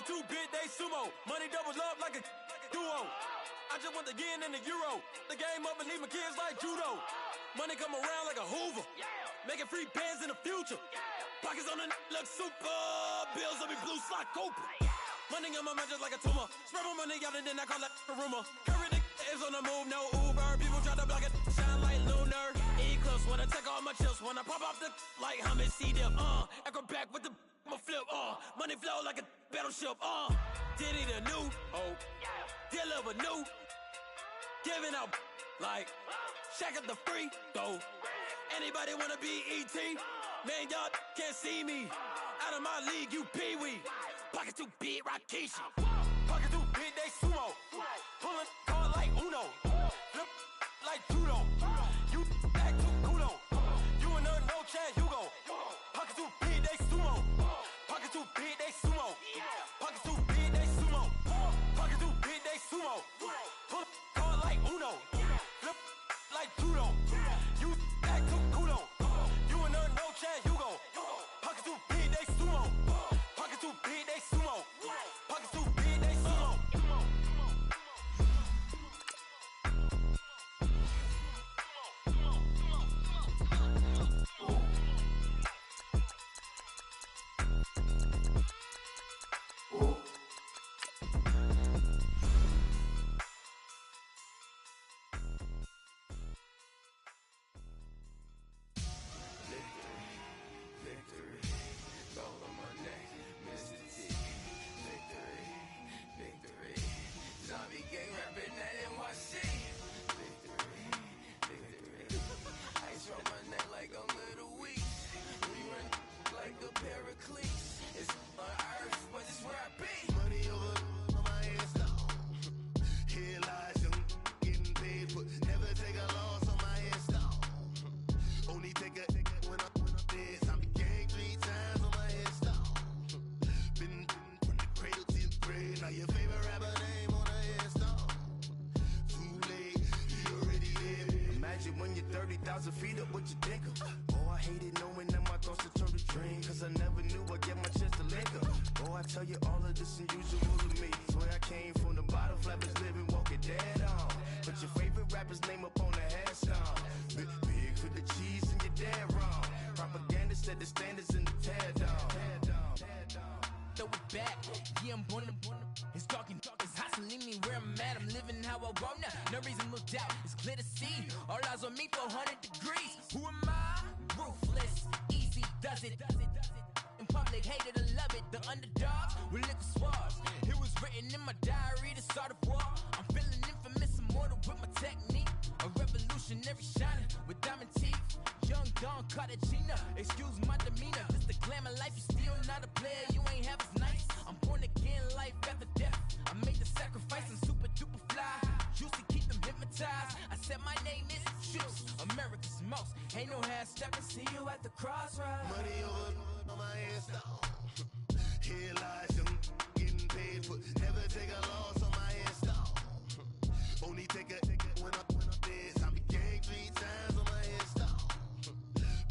too big, they sumo. Money doubles up like a duo. I just want the yen and the euro. The game up and leave my kids like judo. Money come around like a Hoover. Making free bands in the future. Pockets on the look super. Bills on me blue slot Cooper. Money on my mind just like a tumor. Spread my money out and then I call that a rumor. Curry the is on the move, no Uber. People try to block it, shine like lunar. Eclipse when I take all my chips. When I pop off the like hummus C-dip. Echo back with the flip. Money flow like a battleship. Diddy the new. Deliver new. Giving out like Shack up the free throw. Anybody wanna be ET? Man, y'all can't see me. Out of my league, you pee-wee. Pocket too big, Rakishi. Pocket too big, they sumo. Pulling card like Uno. Flip like judo. You back to kudo. You and her, no Chad Hugo. Pocket too big, they sumo. Pocket too big, they sumo. Pocket too big, they sumo. Pocket too big, they sumo. Pull card like Uno. Flip like judo. You back to kudo. You and her, no Chad Hugo. Pocket too big, they sumo. Pocket too big, they sumo. Pocket too big, they sumo. Victory, gold on my neck, Mr. T. Victory, zombie gang rapping that NYC. Victory, ice on my neck like a little weak. We run like a paraclete. It's on earth, but it's where I be. Money over on my headstone. Here lies young, getting paid for. Never take a loss on my headstone. Only take a when I'm dead. Zombie gang 3 times on my headstone. Been from the cradle to the grave. Now your favorite rapper name on a headstone. Too late, he already dead. Imagine when you're 30,000 feet up, what you think of? Oh, I hated knowing that my thoughts would turn to dream. Cause I never knew I'd get my chance to link up. Oh, I tell you all of this unusual to me. Swear I came from the bottom, flappers living, walking dead on. Put your favorite rapper's name up on the headstone. Big for the cheese and you're dead wrong. Propaganda set the standards in the tear down. Throw it back, yeah, I'm born to. It's talking, it's hot, so leave me where I'm at. I'm living how I want now. No reason looked out, it's clear to see. All eyes on me, 400 degrees. Who am I? Ruthless, easy, does it. In public, hated to love it. The underdogs with liquor swabs. It was written in my diary to start a war. I'm feeling infamous, immortal with my technique. A revolutionary shining with diamond teeth. Young Don Cartagena, excuse my demeanor. This the glamour life, you still not a player. You ain't half as nice. I'm born again, life after death. I made the sacrifice, I'm super duper fly. Used to keep them hypnotized. I said my name is Juice, America's most. Ain't no half stepping, see you at the crossroads. Money over on my headstone. Here lies young, getting paid for. Never take a loss on my headstone. Only take a when I'm dead. Zombie gang 3 times on my headstone.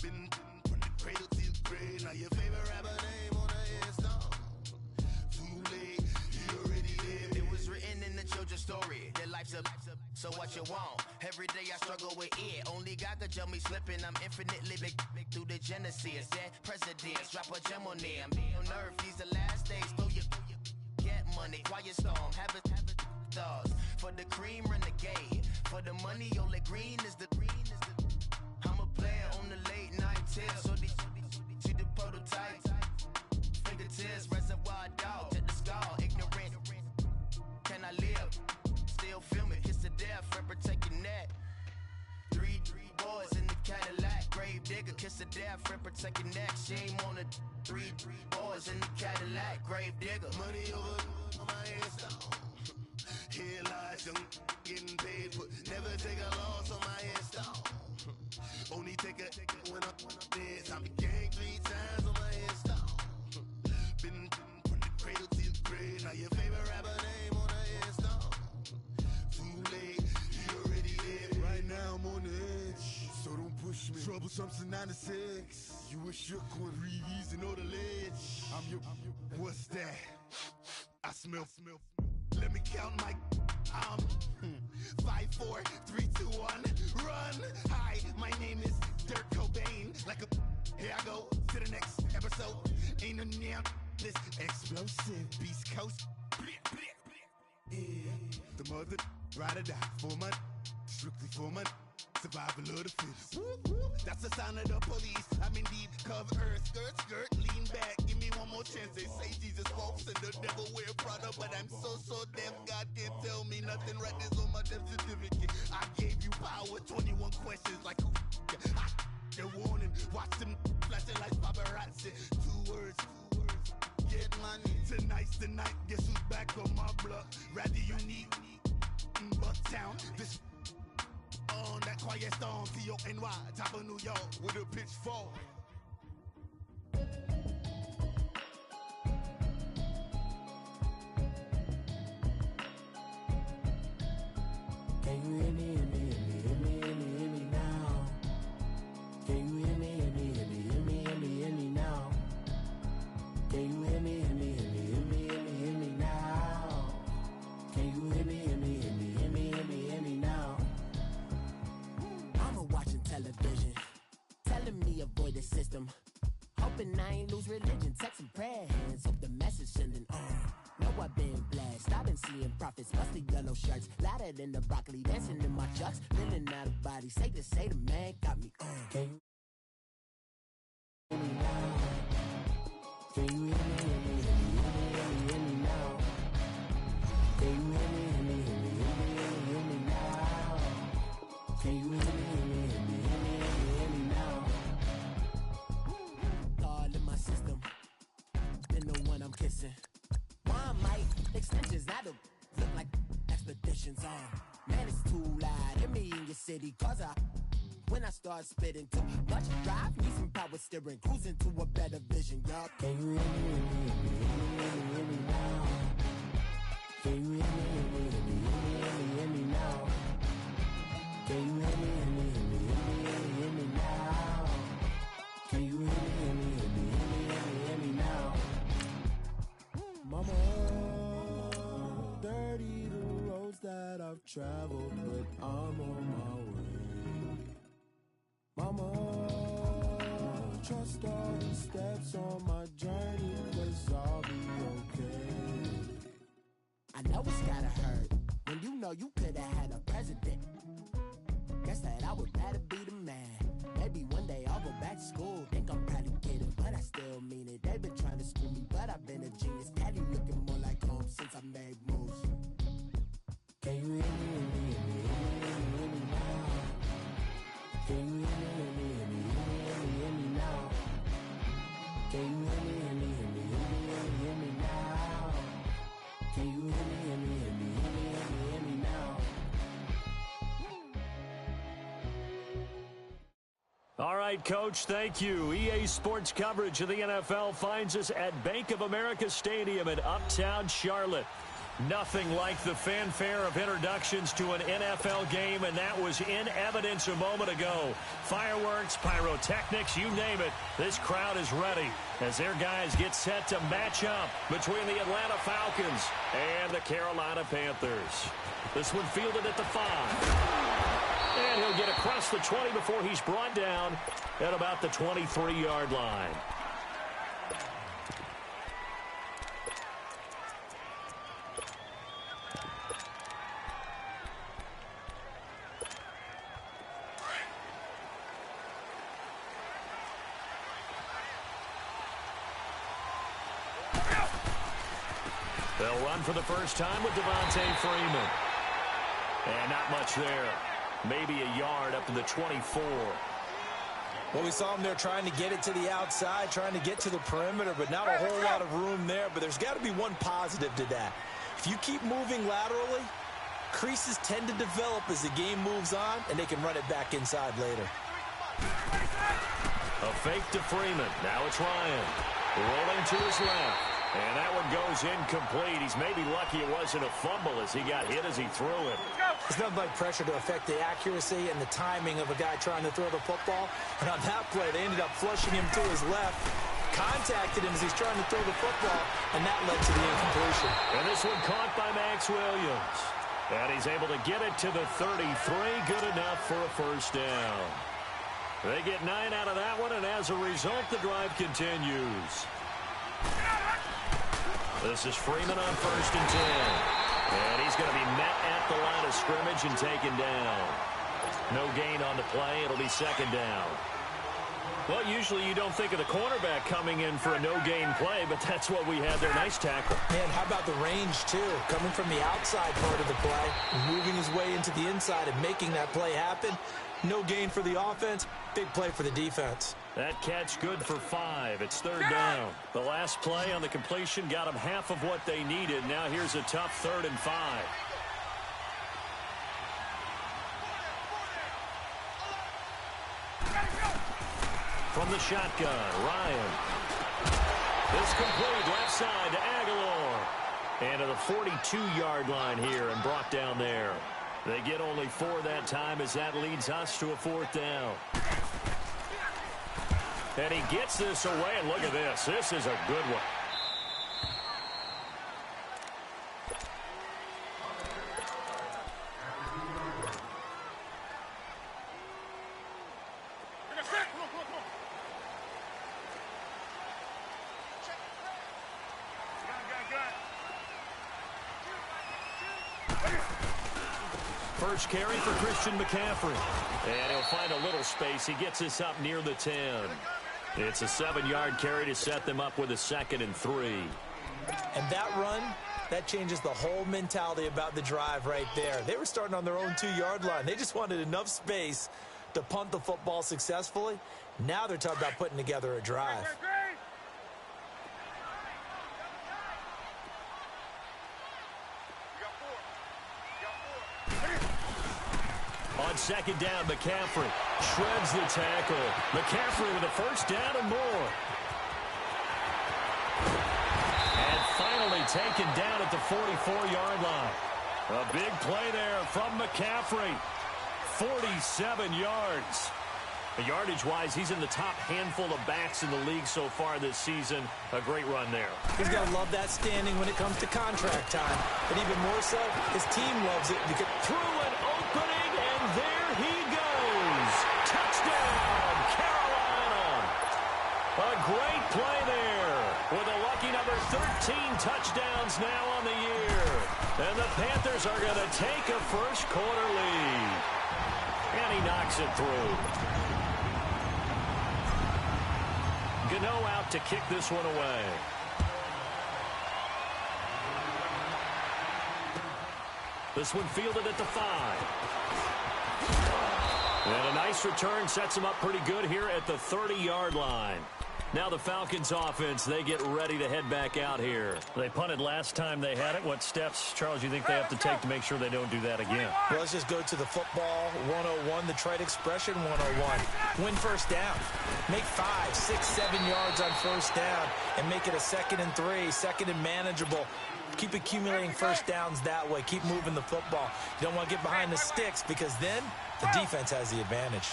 Been from the cradle to the grave. Now your favorite rapper name on a headstone. Too late, you already dead. It was written in the children's story. Their life's up, so what you want? Every day I struggle with it. Only God could jump me slipping. I'm infinitely big through the genesis. Dead presidents, drop a gem on them. On earth, these the last days. Throw your get money, quiet storm. Have it thoughts. For the cream, renegade. For the money, only green is the. I'm a player on the late night tip. So they see the prototype. Fingertips, reservoir dog. Check the skull, ignorant. Can I live? Still film it, kiss to death, friend protecting that. Three boys in the Cadillac, grave digger, kiss to death, friend protecting that. Shame on the 3 boys in the Cadillac, grave digger. Money over on my headstone. Here lies young, getting paid for. Never take a loss on my headstone. Only take a when I'm dead. Zombie gang 3 times on my headstone. Been from the cradle to the grave. Now your favorite rapper name on a headstone. Too late, you already dead. Right now I'm on the edge, so don't push me. Troublesome since 96. You a shook one, breathe easy, know the ledge. I'm your, what's that? smell. Let me count my 5, 4, 3, 2, 1, run. Hi, my name is Dirk Cobain. Like a here I go to the next episode. Ain't no damn this explosive Beast Coast. Yeah. The mother ride or die for my strictly for my survival of the fittest. That's the sound of the police. I'm indeed cover earth, skirt, lean back. Give me one more chance. They say Jesus walks and the devil wear Prada, but I'm so deaf. God can't tell me nothing. Right there's on my death certificate. I gave you power. 21 questions like who? The warning. Watch them flashing like paparazzi. 2 words. Get money. Tonight's the night. Guess who's back on my block? Rather unique. Bucktown. This on that quiet storm. T-O-N-Y. Top of New York with a pitchfork. Can you hear me, hear me, hear me, hear me, hear me now? Can you hear me, hear me, hear me, hear me, hear me, hear me now? Can you hear me, hear me, hear me, hear me, hear me, hear me now? Can you hear me, hear me, hear me, hear me, hear me, hear me now? Mama watching television, telling me avoid the system. Hoping I ain't lose religion, text and prayer hands, hope the message sending on. Know I've been blessed, I've been seeing prophets, musty yellow shirts, louder than the broccoli, dancing in my chucks, feeling out of body, say the man got me on. Can you hear me now? Can you hear me, hear me, hear me, hear me, hear me now? Can you hear me, hear me, hear me, hear me, hear me now? Can you hear me, hear me, hear me, hear me, hear me now? All in my system, been the one I'm kissing. One mic extensions, I don't look like expeditions on. Man, it's too loud. Hear me in your city, cause when I start spitting too much drive, need some power steering, cruising to a better vision, yup. Can you hear me, hear me, hear me now? Can you hear me, hear me, hear me, hear me now? Can you hear me, hear me, hear me, hear me now? Can you hear me, hear me, hear me, hear me now? Mama, dirty the roads that I've traveled, but I'm on my way. Mama, trust all the steps on my journey, 'cause I'll be okay. I know it's gotta hurt when you know you could've had a president. Guess that I would rather be the man. Maybe one day I'll go back to school. Think I'm probably kidding, but I still mean it. They've been trying to screw me, but I've been a genius. Daddy looking more like home since I made moves. Can you hear me, hear me, hear me, hear me now? Can you hear me, hear me, hear me, hear me now? Can you hear me, hear me, hear me, hear me now? Can you hear me, hear me, hear me, hear me now? All right, Coach, thank you. EA Sports coverage of the NFL finds us at Bank of America Stadium in Uptown Charlotte. Nothing like the fanfare of introductions to an NFL game, and that was in evidence a moment ago. Fireworks, pyrotechnics, you name it. This crowd is ready as their guys get set to match up between the Atlanta Falcons and the Carolina Panthers. This one fielded at the 5. And he'll get across the 20 before he's brought down at about the 23-yard line. They'll run for the first time with Devontae Freeman. And not much there. Maybe a yard up to the 24. Well, we saw him there trying to get it to the outside, trying to get to the perimeter, but not a whole lot of room there. But there's got to be one positive to that. If you keep moving laterally, creases tend to develop as the game moves on, and they can run it back inside later. A fake to Freeman. Now it's Ryan. Rolling to his left. And that one goes incomplete. He's maybe lucky it wasn't a fumble as he got hit as he threw it. There's nothing like pressure to affect the accuracy and the timing of a guy trying to throw the football. And on that play, they ended up flushing him to his left. contacted him as he's trying to throw the football, and that led to the incompletion. And this one caught by Max Williams. And he's able to get it to the 33. Good enough for a first down. They get 9 out of that one, and as a result, the drive continues. This is Freeman on 1st and 10. And he's going to be met at the line of scrimmage and taken down. No gain on the play. It'll be 2nd down. Well, usually you don't think of the cornerback coming in for a no-gain play, but that's what we had there. Nice tackle. Man, how about the range, too? Coming from the outside part of the play, moving his way into the inside and making that play happen. No gain for the offense, big play for the defense. That catch good for 5. It's 3rd down. The last play on the completion got them half of what they needed. Now here's a tough 3rd and 5. From the shotgun, Ryan. This complete left side to Aguilar. And to the 42-yard line here and brought down there. They get only 4 that time as that leads us to a 4th down. And he gets this away, and look at this. This is a good one. First carry for Christian McCaffrey. And he'll find a little space. He gets this up near the 10. It's a 7-yard carry to set them up with a 2nd and 3. And that run, that changes the whole mentality about the drive right there. They were starting on their own 2-yard line. They just wanted enough space to punt the football successfully. Now they're talking about putting together a drive. On 2nd down, McCaffrey shreds the tackle. McCaffrey with a first down and more. And finally taken down at the 44-yard line. A big play there from McCaffrey. 47 yards. Yardage-wise, he's in the top handful of backs in the league so far this season. A great run there. He's going to love that standing when it comes to contract time. But even more so, his team loves it. Because through an opening, and there he goes. Touchdown, Carolina. A great play there. With a lucky number 13 touchdowns now on the year. And the Panthers are going to take a first-quarter lead. And he knocks it through. Gano out to kick this one away. This one fielded at the 5. And a nice return sets him up pretty good here at the 30-yard line. Now the Falcons offense, they get ready to head back out here. They punted last time they had it. What steps, Charles, you think they have to take to make sure they don't do that again? Well, let's just go to the football 101, the trite expression 101. Win first down. Make 5, 6, 7 yards on first down and make it a 2nd and 3, 2nd and manageable. Keep accumulating first downs that way. Keep moving the football. You don't want to get behind the sticks because then the defense has the advantage.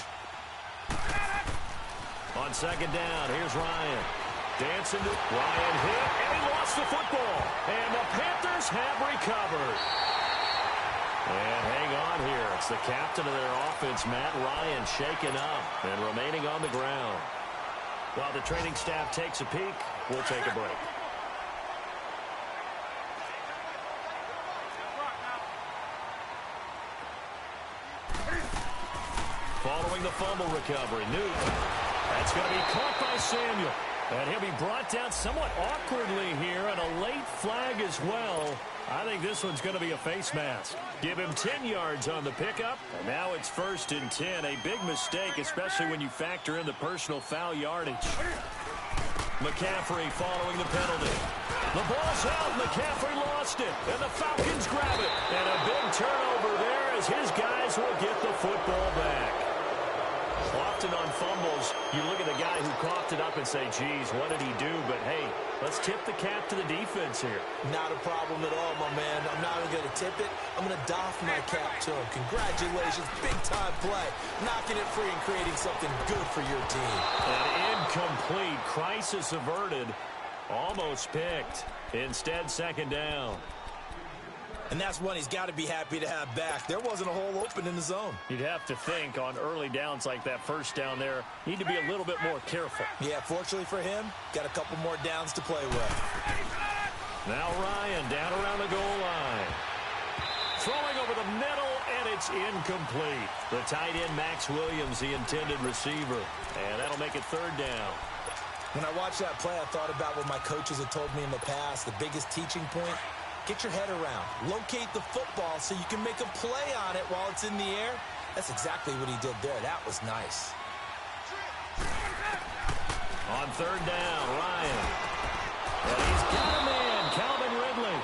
On 2nd down, here's Ryan. Dancing to Ryan hit, and he lost the football. And the Panthers have recovered. And hang on here. It's the captain of their offense, Matt Ryan, shaken up and remaining on the ground. While the training staff takes a peek, we'll take a break. Following the fumble recovery, Newton. That's going to be caught by Samuel. And he'll be brought down somewhat awkwardly here, and a late flag as well. I think this one's going to be a face mask. Give him 10 yards on the pickup, and now it's 1st and 10. A big mistake, especially when you factor in the personal foul yardage. McCaffrey following the penalty. The ball's out. McCaffrey lost it, and the Falcons grab it. And a big turnover there as his guys will get the football back. Often on fumbles, you look at the guy who coughed it up and say, geez, what did he do? But, hey, let's tip the cap to the defense here. Not a problem at all, my man. I'm not even going to tip it. I'm going to doff my cap to him. Congratulations. Big-time play. Knocking it free and creating something good for your team. An incomplete. Crisis averted. Almost picked. Instead, second down. And that's one he's got to be happy to have back. There wasn't a hole open in the zone. You'd have to think on early downs like that first down there, need to be a little bit more careful. Yeah, fortunately for him, got a couple more downs to play with. Now Ryan down around the goal line. Throwing over the middle, and it's incomplete. The tight end, Max Williams, the intended receiver. And that'll make it third down. When I watched that play, I thought about what my coaches had told me in the past. The biggest teaching point, get your head around. Locate the football so you can make a play on it while it's in the air. That's exactly what he did there. That was nice. On third down, Ryan. And he's got a man, Calvin Ridley.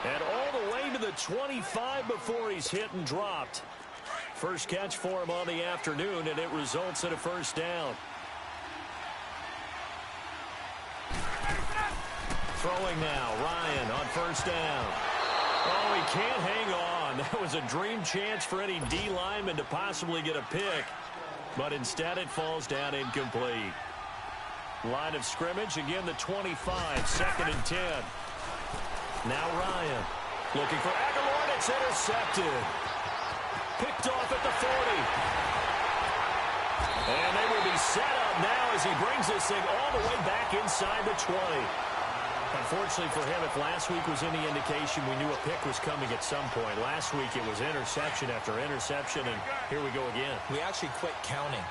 And all the way to the 25 before he's hit and dropped. First catch for him on the afternoon, and it results in a first down. Throwing now, Ryan on first down. Oh, he can't hang on. That was a dream chance for any D lineman to possibly get a pick. But instead it falls down incomplete. Line of scrimmage, again the 25, second and 10. Now Ryan looking for Aguilar, and it's intercepted. Picked off at the 40. And they will be set up now as he brings this thing all the way back inside the 20. Unfortunately for him, if last week was any indication, we knew a pick was coming at some point. Last week it was interception after interception, and here we go again. We actually quit counting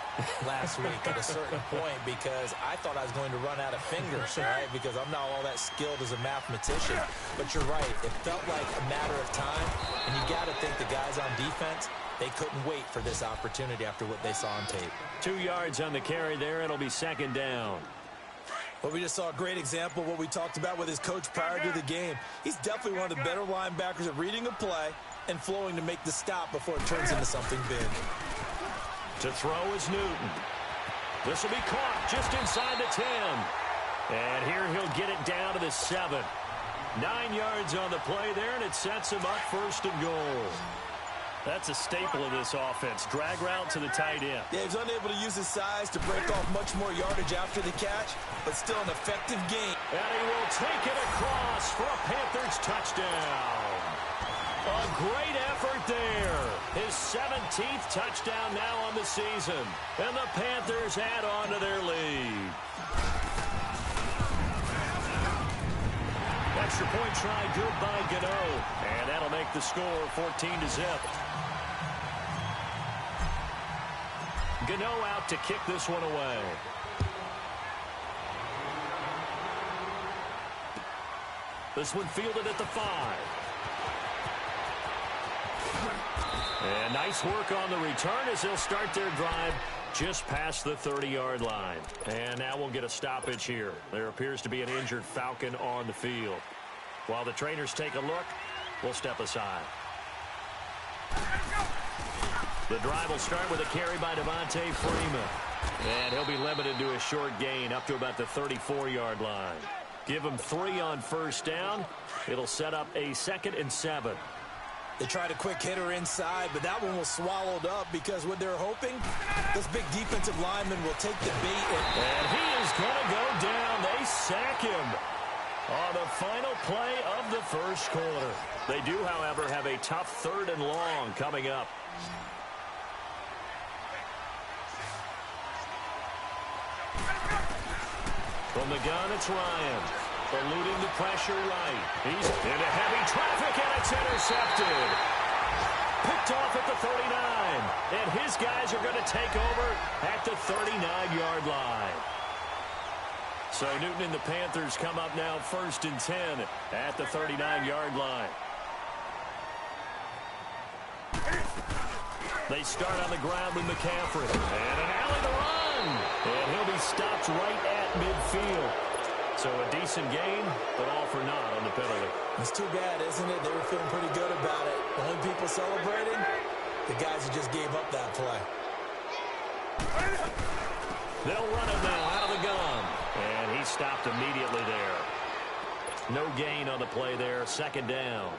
last week at a certain point because I thought I was going to run out of fingers, right? Because I'm not all that skilled as a mathematician. But you're right. It felt like a matter of time, and you got to think the guys on defense, they couldn't wait for this opportunity after what they saw on tape. 2 yards on the carry there. It'll be second down. Well, we just saw a great example of what we talked about with his coach prior to the game. He's definitely one of the better linebackers at reading a play and flowing to make the stop before it turns into something big. To throw is Newton. This will be caught just inside the 10. And here he'll get it down to the 7. 9 yards on the play there, and it sets him up first and goal. That's a staple of this offense. Drag route to the tight end. Yeah, he's unable to use his size to break off much more yardage after the catch, but still an effective gain. And he will take it across for a Panthers touchdown. A great effort there. His 17th touchdown now on the season. And the Panthers add on to their lead. Extra point try good by Gano. And that'll make the score 14-0. Gano out to kick this one away. This one fielded at the 5. And nice work on the return as they'll start their drive just past the 30-yard line. And now we'll get a stoppage here. There appears to be an injured Falcon on the field. While the trainers take a look, we'll step aside. The drive will start with a carry by Devontae Freeman. And he'll be limited to a short gain up to about the 34-yard line. Give him 3 on first down. It'll set up a 2nd and 7. They tried a quick hitter inside, but that one was swallowed up because what they're hoping, this big defensive lineman will take the bait. And he is going to go down. They sack him on the final play of the first quarter. They do, however, have a tough 3rd and long coming up. From the gun, it's Ryan. Eluding the pressure right. He's into heavy traffic, and it's intercepted. Picked off at the 39. And his guys are going to take over at the 39-yard line. So Newton and the Panthers come up now 1st and 10 at the 39-yard line. They start on the ground with McCaffrey. And an alley to run. And he'll be stopped right at midfield. So a decent game, but all for naught on the penalty. It's too bad, isn't it? They were feeling pretty good about it. The only people celebrating, the guys who just gave up that play. They'll run it now out of the gun. And he stopped immediately there. No gain on the play there. Second down.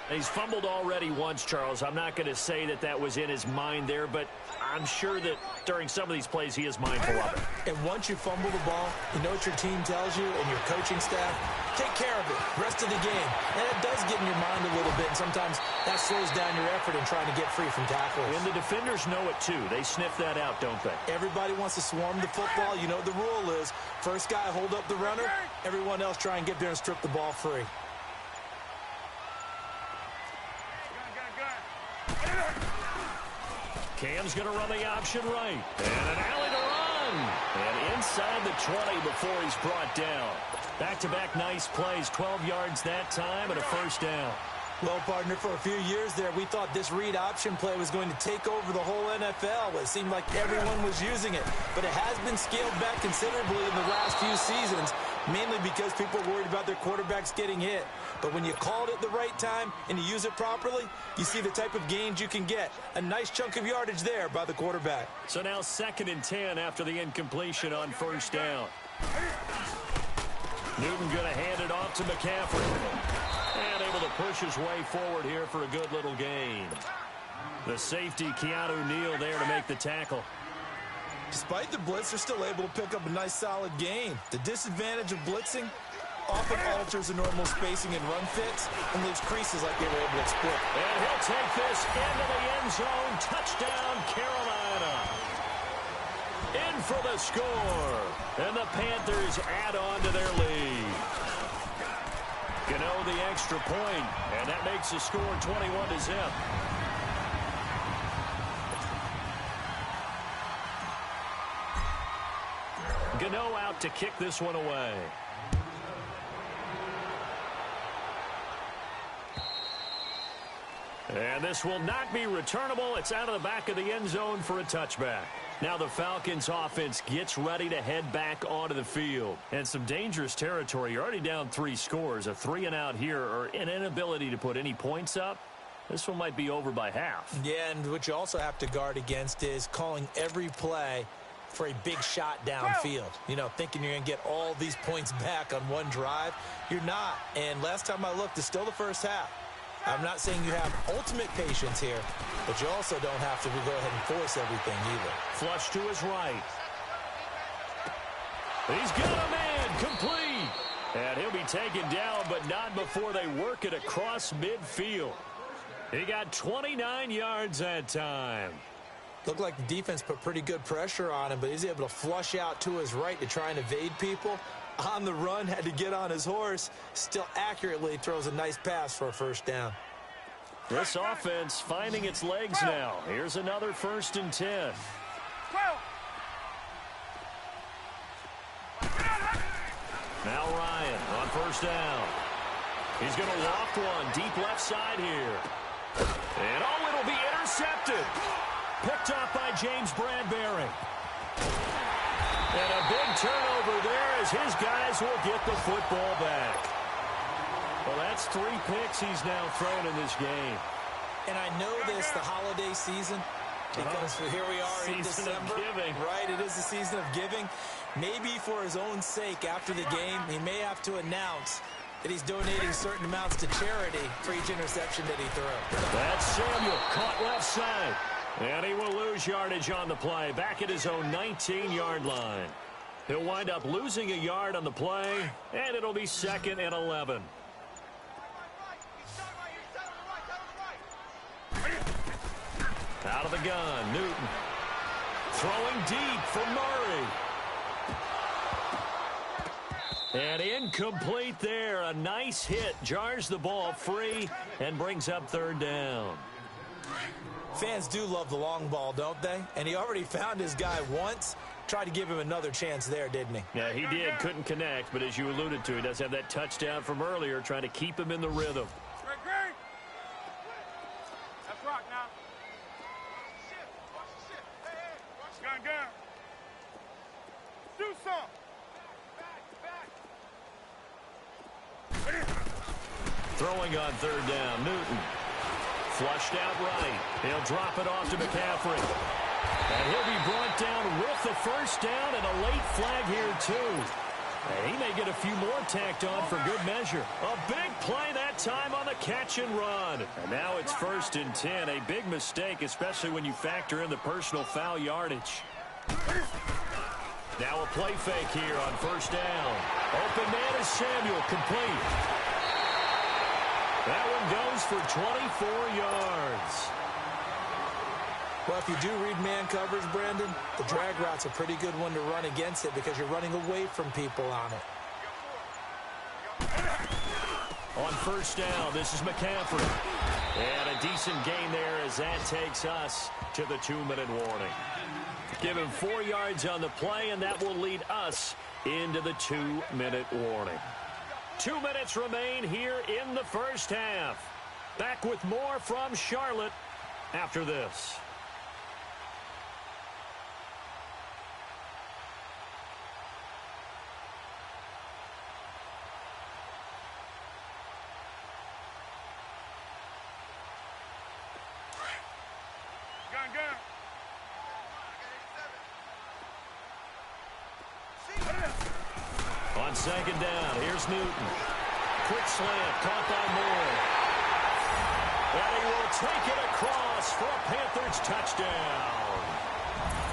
He's fumbled already once, Charles. I'm not going to say that that was in his mind there, but I'm sure that during some of these plays he is mindful of it. And once you fumble the ball, you know what your team tells you and your coaching staff? Take care of it. Rest of the game. And it does get in your mind a little bit, and sometimes that slows down your effort in trying to get free from tackles. And the defenders know it, too. They sniff that out, don't they? Everybody wants to swarm the football. You know the rule is first guy hold up the runner, everyone else try and get there and strip the ball free. Cam's going to run the option right. And an alley to run. And inside the 20 before he's brought down. Back-to-back nice plays. 12 yards that time and a first down. Well, partner, for a few years there, we thought this read option play was going to take over the whole NFL. It seemed like everyone was using it. But it has been scaled back considerably in the last few seasons, mainly because people are worried about their quarterbacks getting hit. But when you call it at the right time and you use it properly, you see the type of gains you can get. A nice chunk of yardage there by the quarterback. So now 2nd and 10 after the incompletion on first down. Newton going to hand it off to McCaffrey. And able to push his way forward here for a good little gain. The safety, Keanu Neal, there to make the tackle. Despite the blitz, they're still able to pick up a nice solid gain. The disadvantage of blitzing often alters the normal spacing and run fits and leaves creases like they were able to exploit. And he'll take this into the end zone. Touchdown, Carolina. In for the score. And the Panthers add on to their lead. Gano the extra point, and that makes the score 21-0. Gano out to kick this one away. And this will not be returnable. It's out of the back of the end zone for a touchback. Now the Falcons offense gets ready to head back onto the field. And some dangerous territory. You're already down 3 scores. A 3-and-out here or an inability to put any points up. This one might be over by half. Yeah, and what you also have to guard against is calling every play for a big shot downfield. You know, thinking you're going to get all these points back on one drive. You're not. And last time I looked, it's still the first half. I'm not saying you have ultimate patience here, but you also don't have to go ahead and force everything either. Flush to his right. He's got a man complete. And he'll be taken down, but not before they work it across midfield. He got 29 yards that time. Looked like the defense put pretty good pressure on him, but he's able to flush out to his right to try and evade people. On the run, had to get on his horse. Still accurately throws a nice pass for a first down. This offense finding its legs now. Here's another 1st and 10. Now Ryan on first down. He's going to loft one deep left side here. And oh, it'll be intercepted. Picked off by James Bradbury. And a big turnover there as his guys will get the football back. Well, that's 3 picks he's now thrown in this game. And I know this, the holiday season, because here we are in December. Right, it is the season of giving. Maybe for his own sake after the game, he may have to announce that he's donating certain amounts to charity for each interception that he throws. That's Samuel, caught left side. And he will lose yardage on the play, back at his own 19-yard line. He'll wind up losing a yard on the play, and it'll be 2nd and 11. Out of the gun, Newton. Throwing deep for Murray. And incomplete there. A nice hit. Jars the ball free and brings up 3rd down. Fans do love the long ball, don't they? And he already found his guy once. Tried to give him another chance there, didn't he? Yeah, he did. Couldn't connect, but as you alluded to, he does have that touchdown from earlier, trying to keep him in the rhythm. That's rock now. Gun. Do something. Throwing on 3rd down, Newton. Flushed out right. He'll drop it off to McCaffrey. And he'll be brought down with the first down and a late flag here, too. And he may get a few more tacked on for good measure. A big play that time on the catch and run. And now it's 1st and 10. A big mistake, especially when you factor in the personal foul yardage. Now a play fake here on 1st down. Open man is Samuel, complete. That one goes for 24 yards. Well, if you do read man coverage, Brandon, the drag route's a pretty good one to run against it because you're running away from people on it. On 1st down, this is McCaffrey. And a decent gain there as that takes us to the 2-minute warning. Give him 4 yards on the play, and that will lead us into the 2-minute warning. 2 minutes remain here in the first half. Back with more from Charlotte after this. On 2nd down, here's Newton. Quick slant, caught by Moore. And he will take it across for a Panthers touchdown.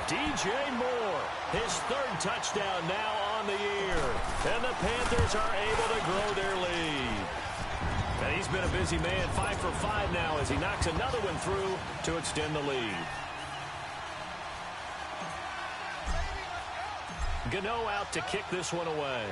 DJ Moore, his 3rd touchdown now on the year. And the Panthers are able to grow their lead. And he's been a busy man, 5 for 5 now as he knocks another one through to extend the lead. Gano out to kick this one away.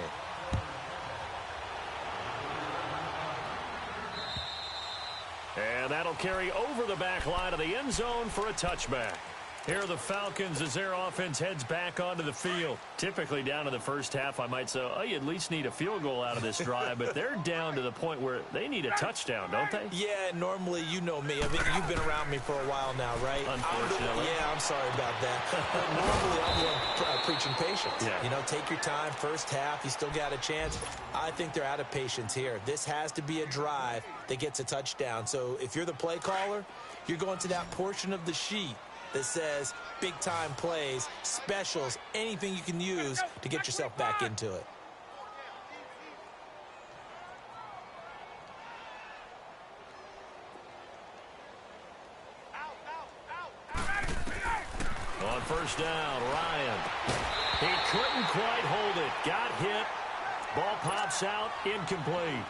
And that'll carry over the back line of the end zone for a touchback. Here are the Falcons as their offense heads back onto the field. Typically down in the first half, I might say, oh, you at least need a field goal out of this drive, but they're down to the point where they need a touchdown, don't they? Yeah, normally, you know me. I mean, you've been around me for a while now, right? Unfortunately. I'm sorry about that. But normally, I'm the one preaching patience. Yeah. You know, take your time. First half, you still got a chance. I think they're out of patience here. This has to be a drive that gets a touchdown. So if you're the play caller, you're going to that portion of the sheet that says big-time plays, specials, anything you can use to get yourself back into it. On 1st down, Ryan. He couldn't quite hold it. Got hit. Ball pops out, incomplete.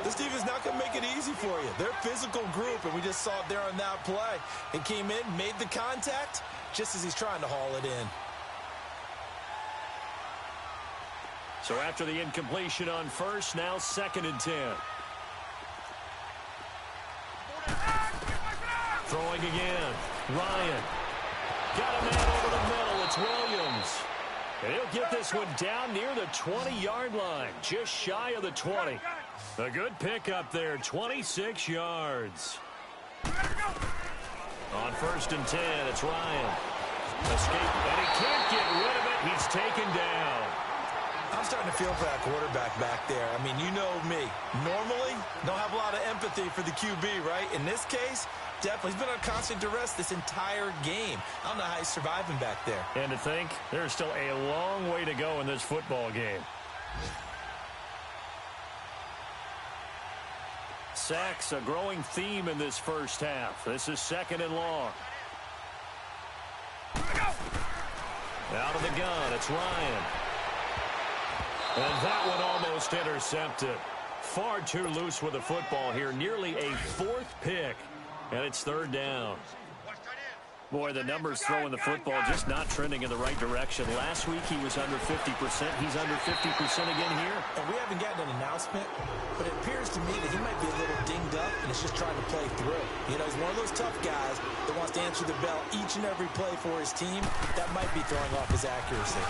This defense is not going to make it easy for you. They're a physical group, and we just saw it there on that play. It came in, made the contact, just as he's trying to haul it in. So after the incompletion on 1st, now 2nd and 10. Throwing again. Ryan. Got a man over the middle. It's Williams. And he'll get this one down near the 20-yard line, just shy of the 20. A good pickup there, 26 yards. On 1st and 10, it's Ryan. Escape, and he can't get rid of it. He's taken down. I'm starting to feel for that quarterback back there. I mean, you know me. Normally, don't have a lot of empathy for the QB, right? In this case, definitely. He's been on constant duress this entire game. I don't know how he's surviving back there. And to think, there's still a long way to go in this football game. Sacks, a growing theme in this first half. This is 2nd and long. Out of the gun, it's Ryan. And that one almost intercepted. Far too loose with the football here. Nearly a 4th pick. And it's 3rd down. Boy, the numbers throwing the football just not trending in the right direction. Last week he was under 50%. He's under 50% again here. And we haven't gotten an announcement, but it appears to me that he might be a little dinged up and is just trying to play through. You know, he's one of those tough guys that wants to answer the bell each and every play for his team. That might be throwing off his accuracy.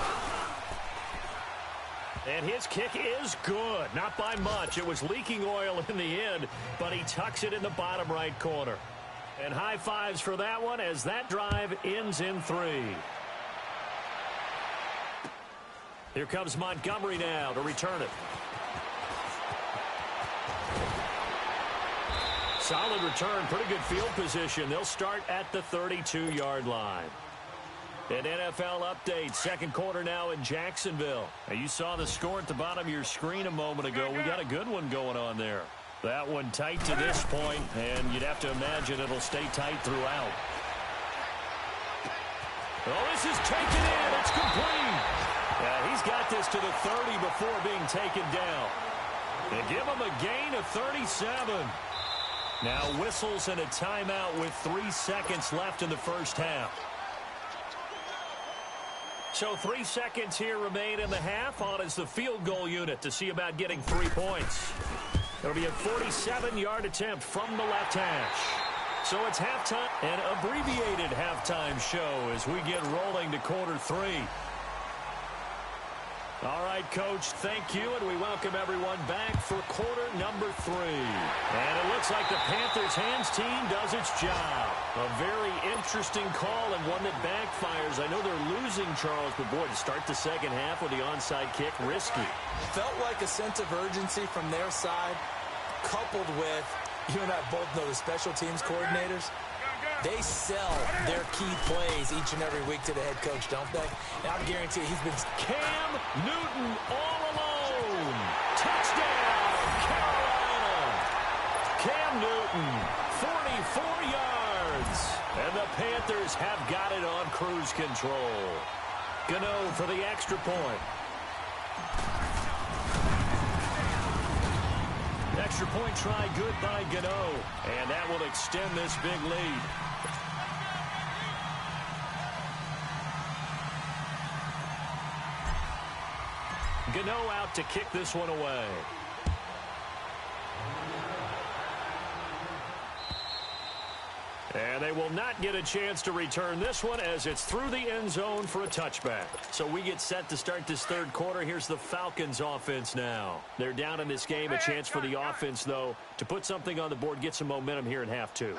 And his kick is good. Not by much. It was leaking oil in the end, but he tucks it in the bottom right corner. And high fives for that one as that drive ends in 3. Here comes Montgomery now to return it. solid return, pretty good field position. They'll start at the 32-yard line. An NFL update, second quarter now in Jacksonville. Now, you saw the score at the bottom of your screen a moment ago. We got a good one going on there. That one tight to this point, and you'd have to imagine it'll stay tight throughout. Oh, this is taken in. It's complete. Yeah, he's got this to the 30 before being taken down. And give him a gain of 37. Now whistles and a timeout with 3 seconds left in the first half. So 3 seconds here remain in the half. On is the field goal unit to see about getting 3 points. It'll be a 47-yard attempt from the left hash. So it's halftime, an abbreviated halftime show as we get rolling to quarter 3. All right, Coach, thank you, and we welcome everyone back for quarter number 3. And it looks like the Panthers hands team does its job. A very interesting call and one that backfires. I know they're losing, Charles, but boy, to start the second half with the onside kick, risky. Felt like a sense of urgency from their side, coupled with, you and I both know the special teams coordinators. They sell their key plays each and every week to the head coach, don't they? And I guarantee you he's been... Cam Newton all alone. Touchdown, Carolina. Cam Newton, 44 yards. And the Panthers have got it on cruise control. Gano for the extra point. Extra point try good by Gano. And that will extend this big lead. Gano out to kick this one away. And they will not get a chance to return this one as it's through the end zone for a touchback. So we get set to start this third quarter. Here's the Falcons offense now. They're down in this game. A chance for the offense, though, to put something on the board, get some momentum here in half 2.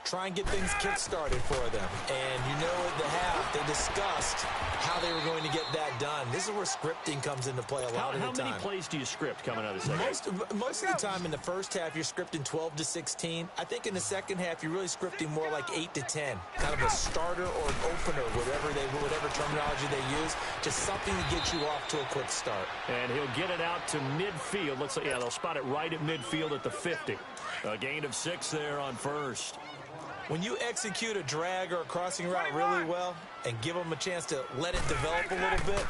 Try and get things kick-started for them. And you know at the half, they discussed how they were going to get that done. This is where scripting comes into play a lot of the time. How many plays do you script coming out of the second half? Most of the time in the first half, you're scripting 12 to 16. I think in the second half, you're really scripting more like 8 to 10. Kind of a starter or an opener, whatever terminology they use. Just something to get you off to a quick start. And he'll get it out to midfield. Looks like, yeah, they'll spot it right at midfield at the 50. A gain of 6 there on first. When you execute a drag or a crossing route really well and give them a chance to let it develop a little bit,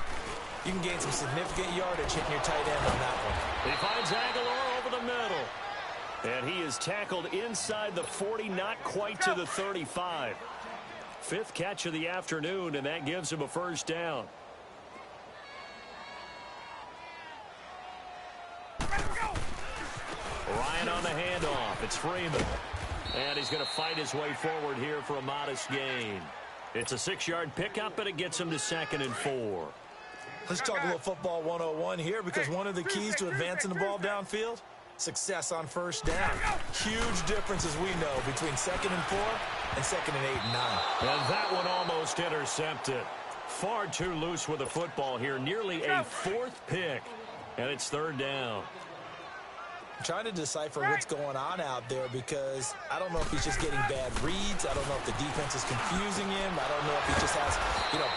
you can gain some significant yardage hitting your tight end on that one. He finds Aguilar over the middle. And he is tackled inside the 40, not quite to the 35. 5th catch of the afternoon, and that gives him a first down. Ryan on the handoff. It's Freeman. And he's going to fight his way forward here for a modest gain. It's a 6-yard pickup, and it gets him to 2nd and 4. Let's talk a little football 101 here, because one of the keys to advancing the ball downfield, success on first down. Huge difference, as we know, between 2nd and 4 and 2nd and 8 and 9. And that one almost intercepted. Far too loose with the football here. Nearly a 4th pick, and it's 3rd down. Trying to decipher what's going on out there, because I don't know if he's just getting bad reads. I don't know if the defense is confusing him. I don't know if he just has,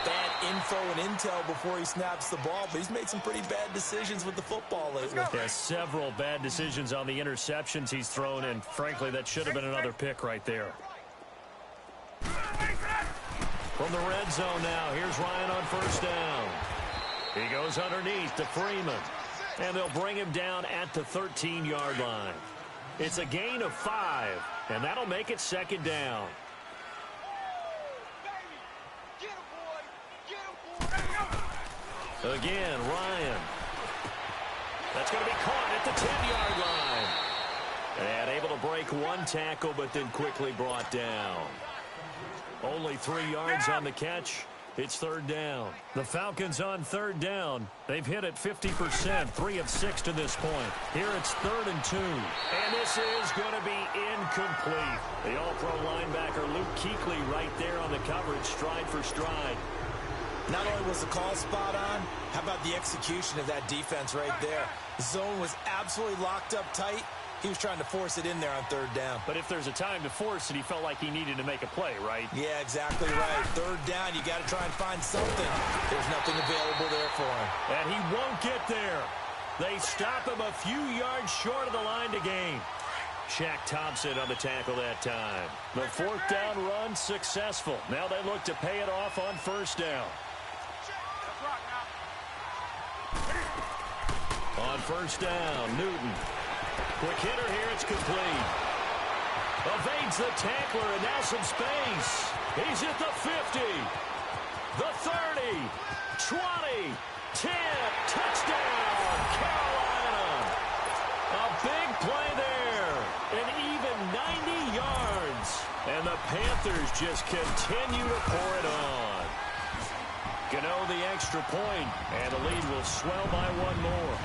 bad info and intel before he snaps the ball. But he's made some pretty bad decisions with the football lately. Yeah, several bad decisions on the interceptions he's thrown, and frankly, that should have been another pick right there. From the red zone now, here's Ryan on first down. He goes underneath to Freeman. And they'll bring him down at the 13-yard line. It's a gain of 5, and that'll make it 2nd down. Again, Ryan. That's going to be caught at the 10-yard line. And able to break one tackle, but then quickly brought down. Only 3 yards on the catch. It's 3rd down. The Falcons on 3rd down. They've hit it 50%, 3 of 6 to this point. Here it's 3rd and 2. And this is going to be incomplete. The all-pro linebacker Luke Kuechly right there on the coverage, stride for stride. Not only was the call spot on, how about the execution of that defense right there? The zone was absolutely locked up tight. He was trying to force it in there on third down. But if there's a time to force it, he felt like he needed to make a play, right? Yeah, exactly right. Third down, you got to try and find something. There's nothing available there for him. And he won't get there. They stop him a few yards short of the line to gain. Shaq Thompson on the tackle that time. The fourth down run successful. Now they look to pay it off on first down. On first down, Newton. Quick hitter here, it's complete. Evades the tackler, and now some space. He's at the 50, the 30, 20, 10, touchdown, Carolina. A big play there, an even 90 yards. And the Panthers just continue to pour it on. Gano the extra point, and the lead will swell by one more.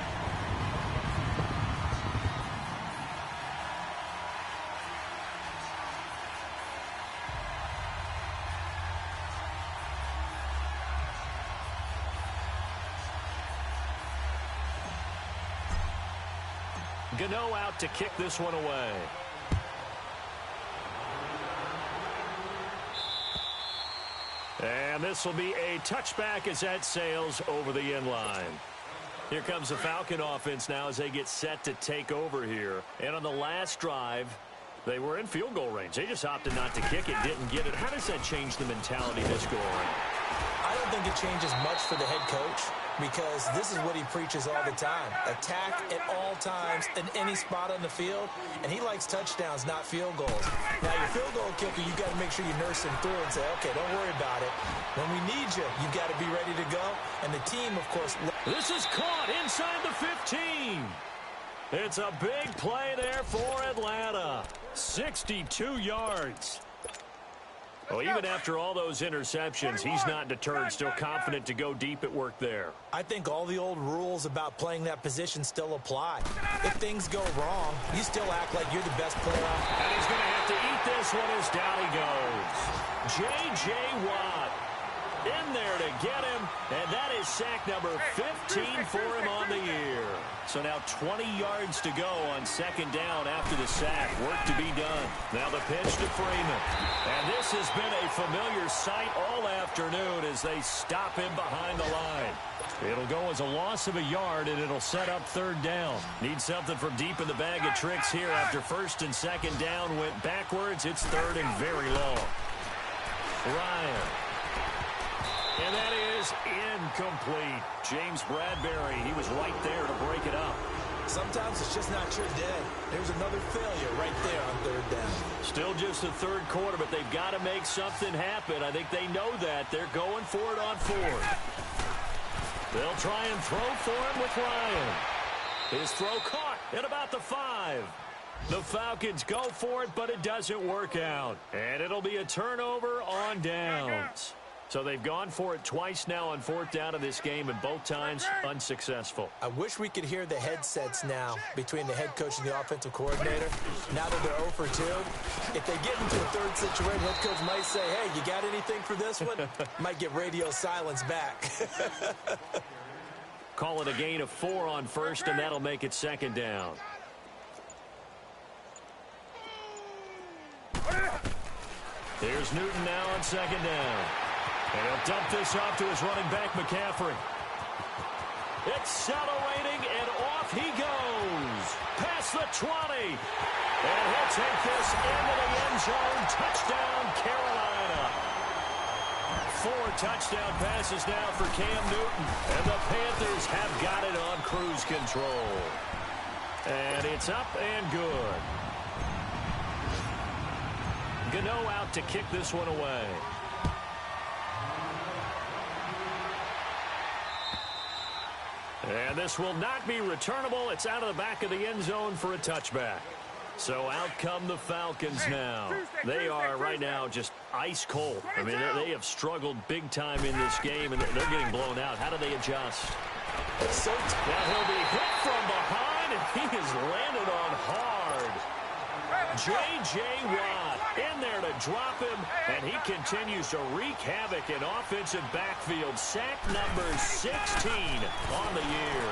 Gano out to kick this one away. And this will be a touchback as that sails over the end line. Here comes the Falcon offense now as they get set to take over here. And on the last drive, they were in field goal range. They just opted not to kick it, didn't get it. How does that change the mentality this go around? I don't think it changes much for the head coach because this is what he preaches all the time. Attack at all times in any spot on the field, and he likes touchdowns, not field goals. Now, your field goal kicker, you've got to make sure you nurse him through and say, okay, don't worry about it. When we need you, you've got to be ready to go. And the team, of course... This is caught inside the 15. It's a big play there for Atlanta. 62 yards. Well, even after all those interceptions, he's not deterred, still confident to go deep at work there. I think all the old rules about playing that position still apply. If things go wrong, you still act like you're the best player on. And he's going to have to eat this one as down he goes. J.J. Watt in there to get him, and that is sack number 15 for him on the year. So now 20 yards to go on second down after the sack. Work to be done. Now the pitch to Freeman. And this has been a familiar sight all afternoon as they stop him behind the line. It'll go as a loss of a yard, and it'll set up third down. Need something from deep in the bag of tricks here after first and second down went backwards. It's third and very long. Ryan. And that is incomplete. James Bradbury, he was right there to break it up. Sometimes it's just not your day. There's another failure right there on third down. Still just the third quarter, but they've got to make something happen. I think they know that. They're going for it on fourth. They'll try and throw for him with Ryan. His throw caught at about the 5. The Falcons go for it, but it doesn't work out. And it'll be a turnover on downs. So they've gone for it twice now on fourth down in this game, and both times unsuccessful. I wish we could hear the headsets now between the head coach and the offensive coordinator. Now that they're 0 for 2, if they get into a third situation, head coach might say, hey, you got anything for this one? Might get radio silence back. Call it a gain of 4 on first, and that'll make it second down. Here's Newton now on second down. And he'll dump this off to his running back, McCaffrey. Accelerating, and off he goes. Past the 20. And he'll take this into the end zone. Touchdown, Carolina. 4 touchdown passes now for Cam Newton. And the Panthers have got it on cruise control. And it's up and good. Gano out to kick this one away. And this will not be returnable. It's out of the back of the end zone for a touchback. So out come the Falcons now. They are right now just ice cold. I mean, they have struggled big time in this game, and they're getting blown out. How do they adjust? So now he'll be hit from behind, and he has landed on hard. J.J. Watt in there to drop him, and he continues to wreak havoc in offensive backfield. Sack number 16 on the year.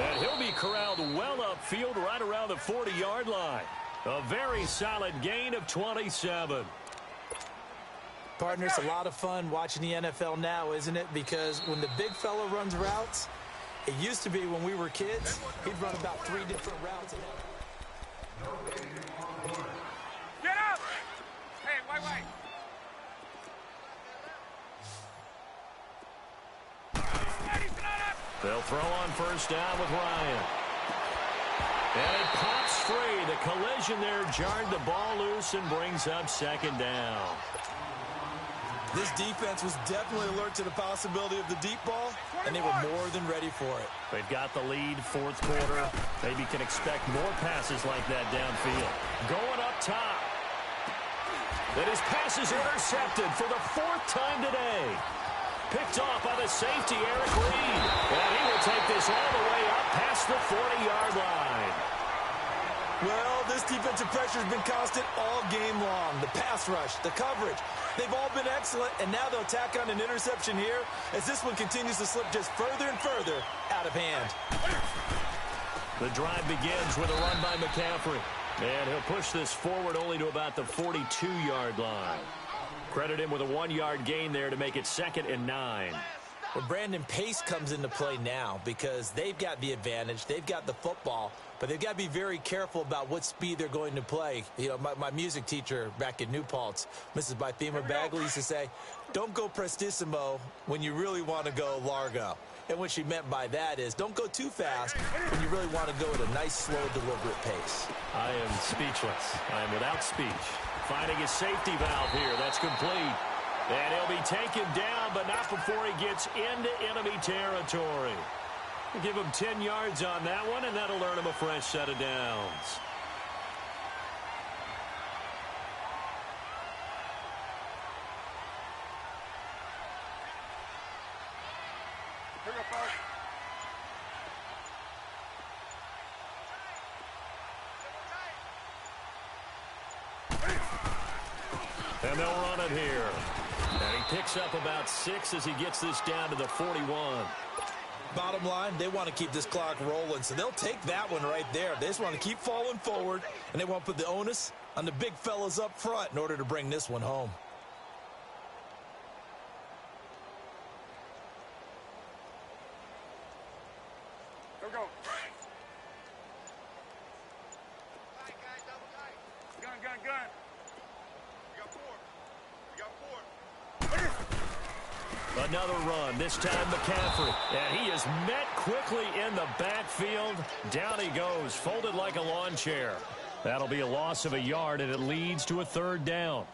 And he'll be corralled well upfield right around the 40-yard line. A very solid gain of 27. Partner, it's a lot of fun watching the NFL now, isn't it? Because when the big fella runs routes, it used to be when we were kids, he'd run about 3 different routes. Get up! Hey, wait. They'll throw on first down with Ryan. And it pops free. The collision there jarred the ball loose and brings up second down. This defense was definitely alert to the possibility of the deep ball, and they were more than ready for it. They've got the lead, fourth quarter. Maybe can expect more passes like that downfield. Going up top. And his pass is intercepted for the 4th time today. Picked off by the safety, Eric Reed. And he will take this all the way up past the 40-yard line. Well, this defensive pressure has been constant all game long. The pass rush, the coverage, they've all been excellent, and now they'll tack on an interception here as this one continues to slip just further and further out of hand. The drive begins with a run by McCaffrey, and he'll push this forward only to about the 42-yard line. Credit him with a 1-yard gain there to make it 2nd and 9. Well, Brandon, pace comes into play now because they've got the advantage. They've got the football, but they've got to be very careful about what speed they're going to play. You know, my music teacher back in New Paltz, Mrs. Bythema Bagley, used to say, don't go prestissimo when you really want to go largo. And what she meant by that is don't go too fast when you really want to go at a nice, slow, deliberate pace. I am speechless. I am without speech. Finding his safety valve here. That's complete. And he'll be taken down, but not before he gets into enemy territory. We'll give him 10 yards on that one, and that'll earn him a fresh set of downs. Here we go, folks. And they'll run it here. And he picks up about 6 as he gets this down to the 41. Bottom line, they want to keep this clock rolling, so they'll take that one right there. They just want to keep falling forward, and they want to put the onus on the big fellas up front in order to bring this one home. Here we go. Gun. Another run, this time McCaffrey. And he is met quickly in the backfield. Down he goes, folded like a lawn chair. That'll be a loss of a yard, and it leads to a 3rd down.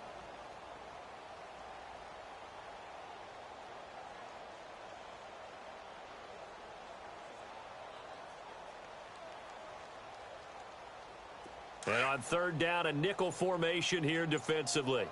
And on 3rd down, a nickel formation here defensively.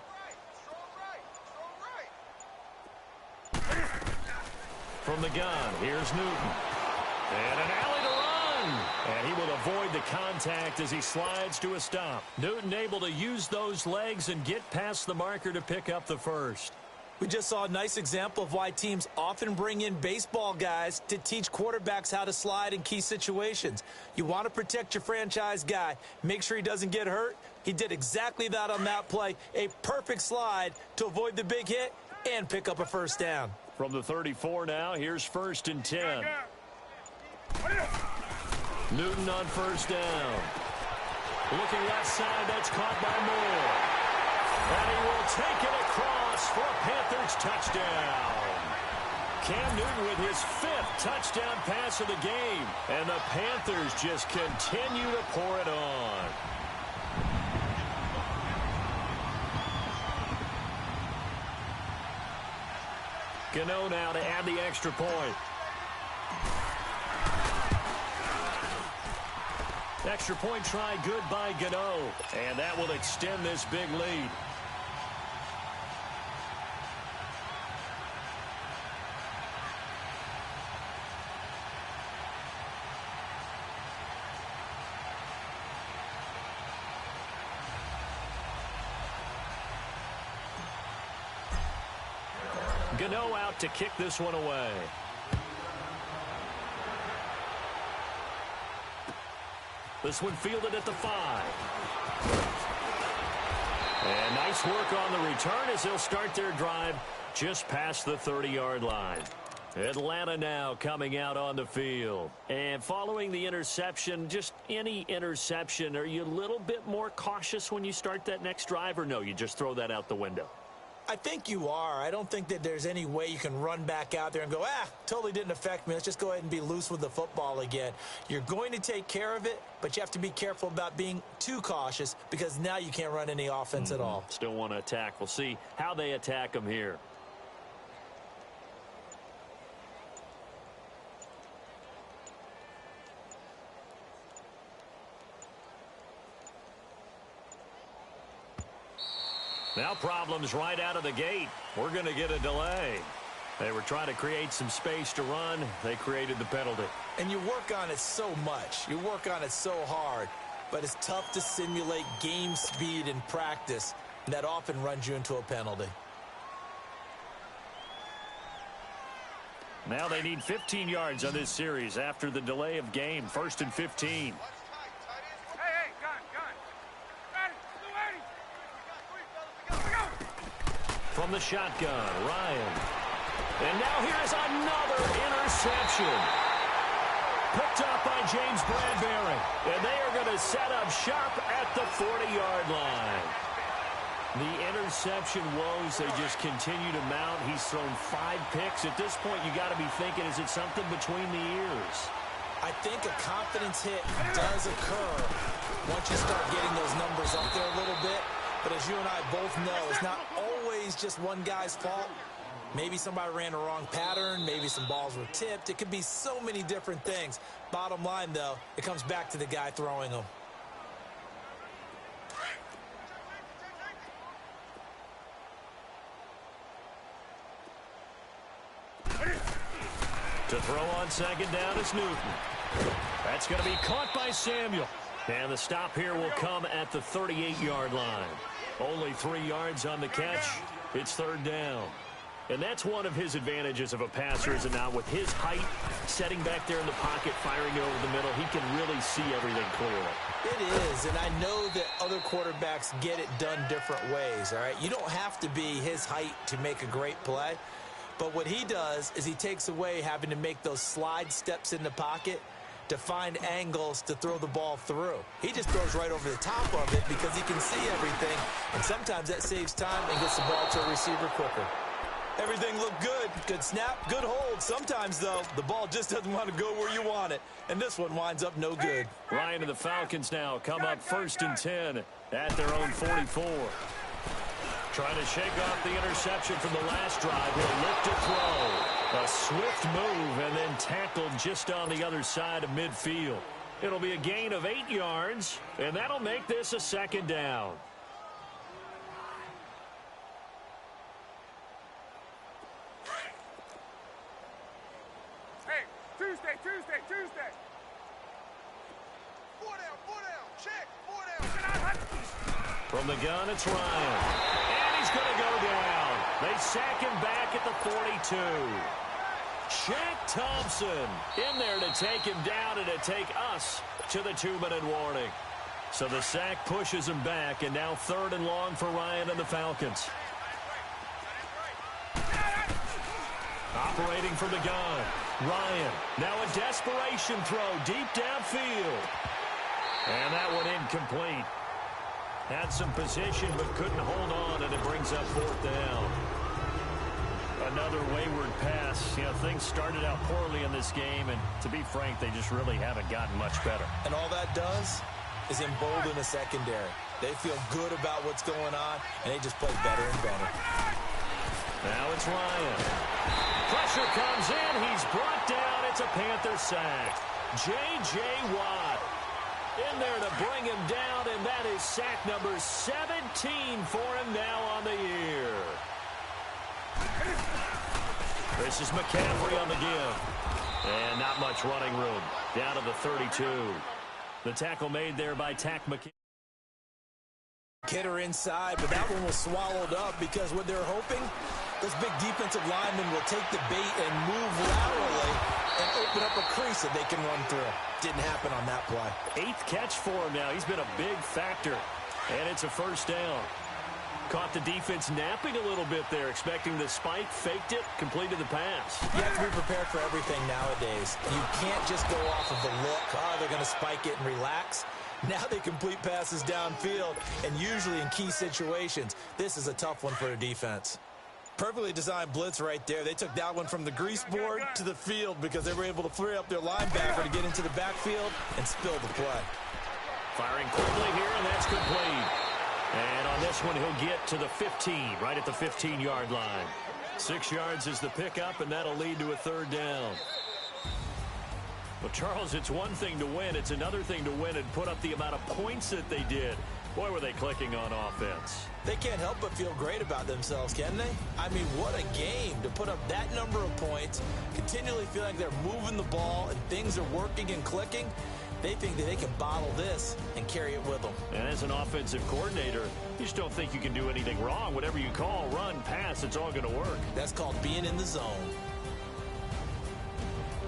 From the gun, here's Newton. And an alley to run. And he will avoid the contact as he slides to a stop. Newton able to use those legs and get past the marker to pick up the first. We just saw a nice example of why teams often bring in baseball guys to teach quarterbacks how to slide in key situations. You want to protect your franchise guy. Make sure he doesn't get hurt. He did exactly that on that play. A perfect slide to avoid the big hit and pick up a first down. From the 34 now, here's 1st and 10. Newton on first down. Looking left side, that's caught by Moore. And he will take it across for a Panthers touchdown. Cam Newton with his 5th touchdown pass of the game. And the Panthers just continue to pour it on. Gano now to add the extra point. Extra point try good by Gano. And that will extend this big lead. Gano out to kick this one away. This one fielded at the 5. And nice work on the return as they'll start their drive just past the 30-yard line. Atlanta now coming out on the field. And following the interception, just any interception, are you a little bit more cautious when you start that next drive, or no, you just throw that out the window? I think you are. I don't think that there's any way you can run back out there and go, totally didn't affect me. Let's just go ahead and be loose with the football again. You're going to take care of it, but you have to be careful about being too cautious because now you can't run any offense at all. Still want to attack. We'll see how they attack them here. Now problems right out of the gate. We're going to get a delay. They were trying to create some space to run. They created the penalty. And you work on it so much. You work on it so hard. But it's tough to simulate game speed in practice. And that often runs you into a penalty. Now they need 15 yards on this series after the delay of game. 1st and 15. From the shotgun, Ryan. And now here's another interception. Picked up by James Bradbury. And they are going to set up shop at the 40-yard line. The interception woes, they just continue to mount. He's thrown 5 picks. At this point, you got to be thinking, is it something between the ears? I think a confidence hit does occur once you start getting those numbers up there a little bit. But as you and I both know, it's not always just one guy's fault. Maybe somebody ran a wrong pattern. Maybe some balls were tipped. It could be so many different things. Bottom line, though, it comes back to the guy throwing them. To throw on 2nd down is Newton. That's going to be caught by Samuel. And the stop here will come at the 38-yard line. Only 3 yards on the catch. It's 3rd down. And that's one of his advantages of a passer, is it not? With his height, setting back there in the pocket, firing it over the middle, he can really see everything clearly. It is, and I know that other quarterbacks get it done different ways, all right? You don't have to be his height to make a great play. But what he does is he takes away having to make those slide steps in the pocket to find angles to throw the ball through. He just throws right over the top of it because he can see everything, and sometimes that saves time and gets the ball to a receiver quicker. Everything looked good. Good snap, good hold. Sometimes, though, the ball just doesn't want to go where you want it, and this one winds up no good. Ryan and the Falcons now come up 1st and 10 at their own 44. Trying to shake off the interception from the last drive. He'll look to throw. A swift move and then tackled just on the other side of midfield. It'll be a gain of 8 yards, and that'll make this a 2nd down. Hey, Tuesday. 4 down, check, 4 down. From the gun, it's Ryan. And he's going to go down. They sack him back at the 42. Shaq Thompson in there to take him down and to take us to the 2-minute warning. So the sack pushes him back, and now 3rd and long for Ryan and the Falcons. Operating from the gun, Ryan. Now a desperation throw deep downfield. And that one incomplete. Had some position but couldn't hold on, and it brings up 4th down. Another wayward pass. You know, things started out poorly in this game, and to be frank, they just really haven't gotten much better. And all that does is embolden the secondary. They feel good about what's going on, and they just play better and better. Now it's Ryan. Pressure comes in. He's brought down. It's a Panther sack. J.J. Watt in there to bring him down, and that is sack number 17 for him now on the year. This is McCaffrey on the give. And not much running room. Down to the 32. The tackle made there by Tack McCaffrey. Kidder inside, but that one was swallowed up because what they're hoping, this big defensive lineman will take the bait and move laterally and open up a crease that they can run through. Didn't happen on that play. 8th catch for him now. He's been a big factor. And it's a first down. Caught the defense napping a little bit there, expecting the spike, faked it, completed the pass. You have to be prepared for everything nowadays. You can't just go off of the look, they're going to spike it and relax. Now they complete passes downfield, and usually in key situations, this is a tough one for a defense. Perfectly designed blitz right there. They took that one from the grease board to the field because they were able to free up their linebacker to get into the backfield and spill the play. Firing quickly here, and that's complete. And on this one, he'll get to the 15, right at the 15-yard line. 6 yards is the pickup, and that'll lead to a third down. Well, Charles, it's one thing to win. It's another thing to win and put up the amount of points that they did. Boy, were they clicking on offense. They can't help but feel great about themselves, can they? I mean, what a game to put up that number of points, continually feel like they're moving the ball and things are working and clicking. They think that they can bottle this and carry it with them. And as an offensive coordinator, you just don't think you can do anything wrong. Whatever you call, run, pass, it's all going to work. That's called being in the zone.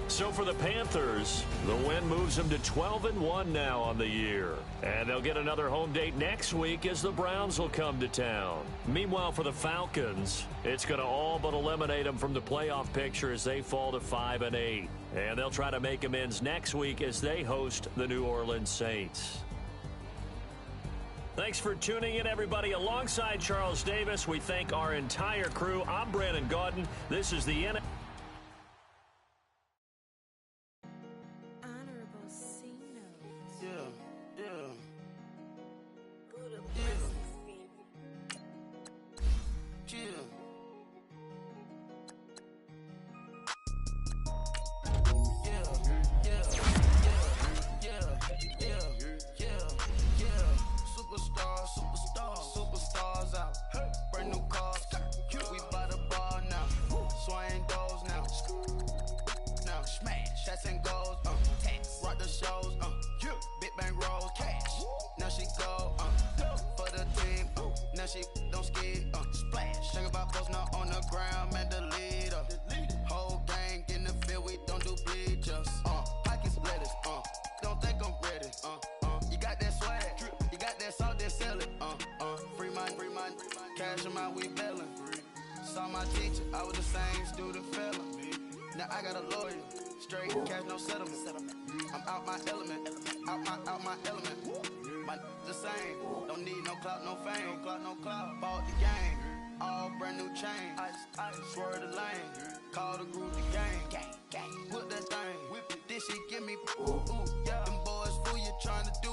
So for the Panthers, the win moves them to 12-1 now on the year. And they'll get another home date next week as the Browns will come to town. Meanwhile, for the Falcons, it's going to all but eliminate them from the playoff picture as they fall to 5-8. And they'll try to make amends next week as they host the New Orleans Saints. Thanks for tuning in, everybody. Alongside Charles Davis, we thank our entire crew. I'm Brandon Gaudin. This is the NFL. Superstars out. Brand new cars. We by the bar now. Swing doors now. Now smash. Shots and goals. Rock the shows. Big bang rolls. Cash. Now she go. For the team. Now she don't ski. Splash. Think about posting up on the ground. Man, the leader. Whole gang in the field. We don't do bleachers. Pockets lettuce. Don't think I'm ready. You got that swag. You got that salt, then sell it. Free mind. Cash them out, we bailin'. Saw my teacher, I was the same student fella. Now I got a lawyer. Straight cash, no settlement. I'm out my element. Out my element. My the same. Don't need no clout, no fame. Bought the game. All brand new chain. I swerve the lane. Call the group the gang. Whip that thing. This shit give me. Yeah. Them boys fool you trying to do